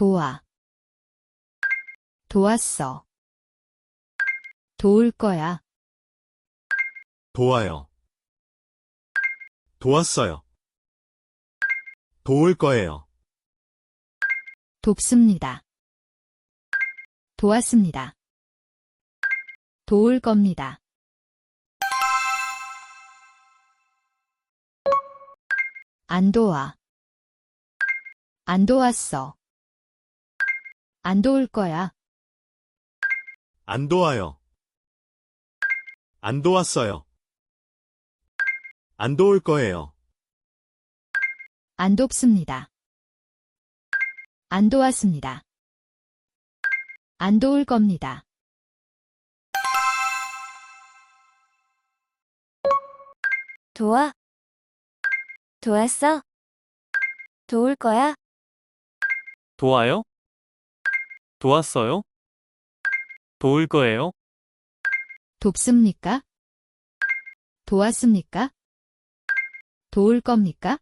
도와, 도왔어, 도울 거야, 도와요. 도왔어요. 도울 거예요. 돕습니다, 도왔습니다, 도울 겁니다. 안 도와, 안 도왔어, 안 도울 거야, 안 도와요. 안 도왔어요. 안 도울 거예요. 안 돕습니다, 안 도왔습니다, 안 도울 겁니다. 도와, 도왔어, 도울 거야, 도와요? 도왔어요? 도울 거예요? 돕습니까? 도왔습니까? 도울 겁니까?